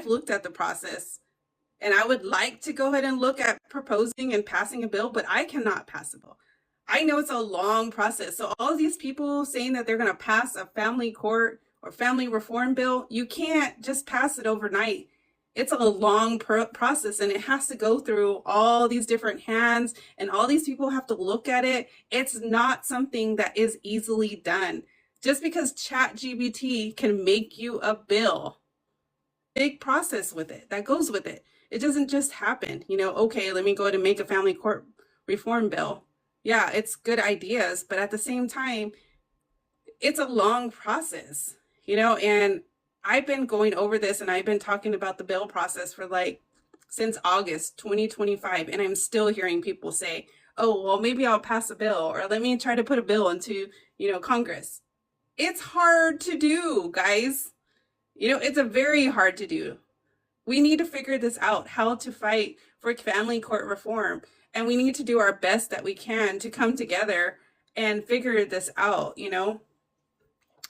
I've looked at the process, and I would like to go ahead and look at proposing and passing a bill, but I cannot pass a bill. I know it's a long process. So all these people saying that they're going to pass a family court or family reform bill, you can't just pass it overnight. It's a long process, and it has to go through all these different hands, and all these people have to look at it. It's not something that is easily done. Just because ChatGPT can make you a bill, big process with it that goes with it. It doesn't just happen, okay, let me go ahead and make a family court reform bill. Yeah, it's good ideas, but at the same time, it's a long process, and I've been going over this, and I've been talking about the bill process for since August 2025, and I'm still hearing people say, oh, well, maybe I'll pass a bill, or let me try to put a bill into, Congress. It's hard to do, guys. It's a very hard to do. We need to figure this out, how to fight for family court reform. And we need to do our best that we can to come together and figure this out,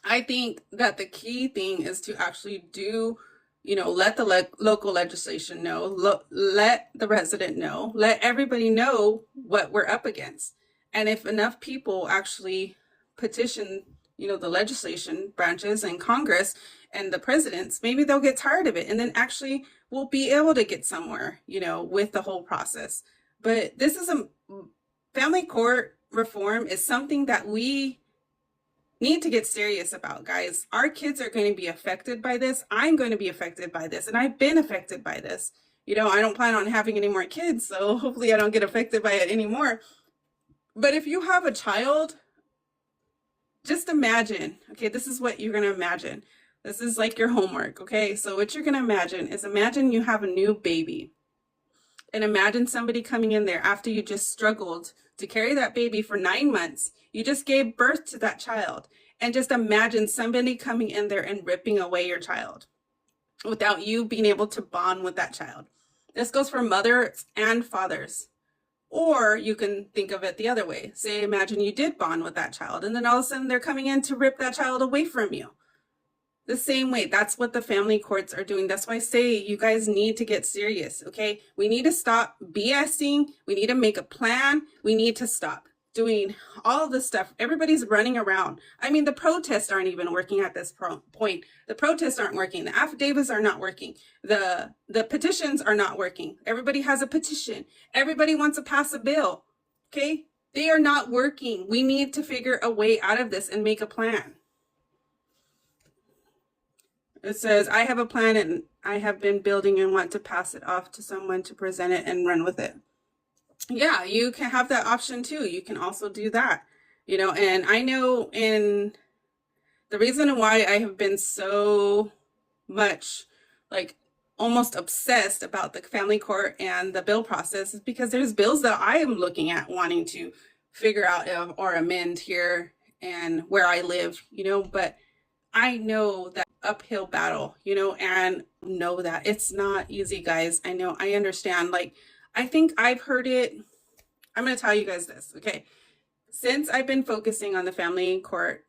I think that the key thing is to actually do, let the local legislation know, let the resident know, let everybody know what we're up against. And if enough people actually petition, the legislation branches and Congress and the presidents, maybe they'll get tired of it, and then actually we'll be able to get somewhere, with the whole process. But this is family court reform is something that we need to get serious about, guys. Our kids are going to be affected by this. I'm going to be affected by this, and I've been affected by this. I don't plan on having any more kids, so hopefully I don't get affected by it anymore. But if you have a child, just imagine, okay, this is what you're going to imagine. This is like your homework, okay? So what you're going to imagine is you have a new baby. And imagine somebody coming in there after you just struggled to carry that baby for 9 months. You just gave birth to that child. And just imagine somebody coming in there and ripping away your child without you being able to bond with that child. This goes for mothers and fathers. Or you can think of it the other way. Say, imagine you did bond with that child, and then all of a sudden they're coming in to rip that child away from you. The same way, that's what the family courts are doing. That's why I say you guys need to get serious, okay? We need to stop BSing. We need to make a plan. We need to stop doing all this stuff. Everybody's running around. I mean, the protests aren't even working at this point. The protests aren't working. The affidavits are not working. The petitions are not working. Everybody has a petition. Everybody wants to pass a bill, okay? They are not working. We need to figure a way out of this and make a plan. It says, I have a plan and I have been building and want to pass it off to someone to present it and run with it. Yeah, you can have that option too. You can also do that, and I know the reason why I have been so much almost obsessed about the family court and the bill process is because there's bills that I am looking at wanting to figure out or amend here and where I live, but I know that uphill battle, and know that it's not easy, guys. I know, I understand. I think I've heard it. I'm going to tell you guys this, okay? Since I've been focusing on the family court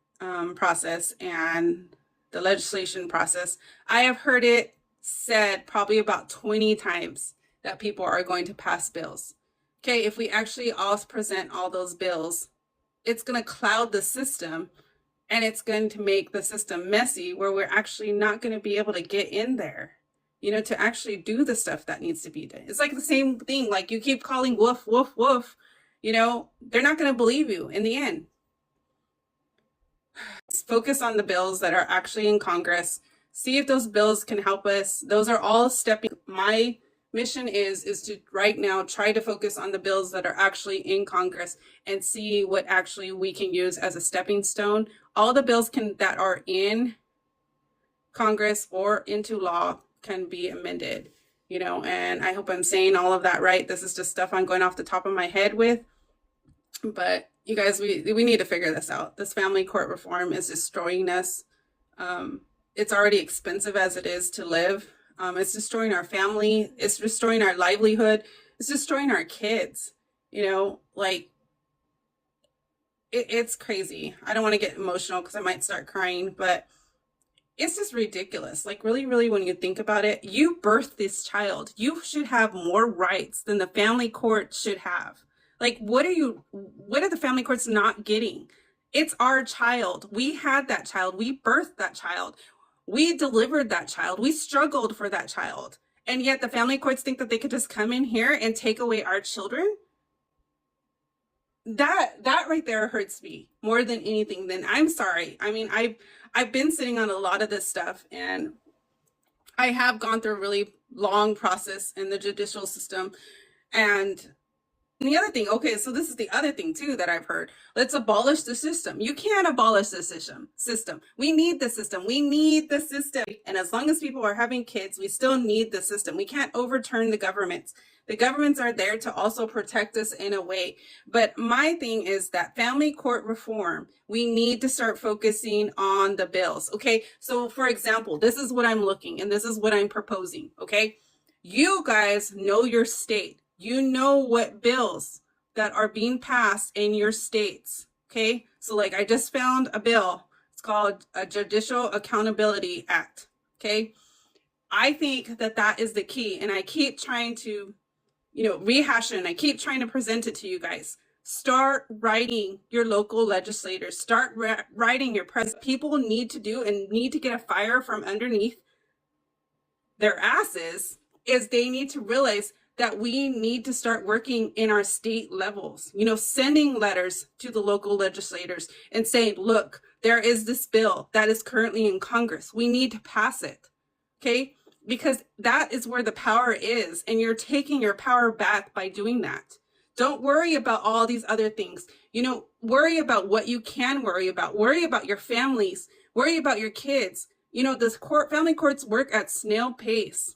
process and the legislation process, I have heard it said probably about 20 times that people are going to pass bills. Okay, if we actually all present all those bills, it's going to cloud the system, and it's going to make the system messy where we're actually not going to be able to get in there, to actually do the stuff that needs to be done. It's like the same thing. You keep calling woof, woof, woof, they're not going to believe you in the end. Focus on the bills that are actually in Congress. See if those bills can help us. Those are all stepping. My mission is to right now try to focus on the bills that are actually in Congress and see what actually we can use as a stepping stone. All the bills that are in Congress or into law can be amended, and I hope I'm saying all of that right. This is just stuff I'm going off the top of my head with, but you guys, we need to figure this out. This family court reform is destroying us. It's already expensive as it is to live. It's destroying our family. It's destroying our livelihood. It's destroying our kids. It's crazy. I don't want to get emotional because I might start crying, but it's just ridiculous. Like, really, really, when you think about it, you birthed this child. You should have more rights than the family court should have. Like, what are the family courts not getting? It's our child. We had that child. We birthed that child. We delivered that child. We struggled for that child. And yet the family courts think that they could just come in here and take away our children. That right there hurts me more than anything. Then I'm sorry. I mean, I've been sitting on a lot of this stuff, and I have gone through a really long process in the judicial system. And the other thing, okay, so this is the other thing too that I've heard. Let's abolish the system. You can't abolish the system. We need the system. We need the system. And as long as people are having kids, we still need the system. We can't overturn the governments. The governments are there to also protect us in a way. But my thing is that family court reform, we need to start focusing on the bills. Okay, so for example, this is what I'm looking, and this is what I'm proposing. Okay, you guys know your state. You know what bills that are being passed in your states. Okay, so like I just found a bill. It's called a Judicial Accountability Act. Okay, I think that that is the key, and I keep trying to, rehash it, and I keep trying to present it to you guys. Start writing your local legislators. Start writing your president. People need to do and need to get a fire from underneath their asses is they need to realize that we need to start working in our state levels, sending letters to the local legislators and saying, look, there is this bill that is currently in Congress. We need to pass it. Okay? Because that is where the power is, and you're taking your power back by doing that. Don't worry about all these other things. Worry about what you can worry about. Worry about your families. Worry about your kids. The family courts work at snail pace.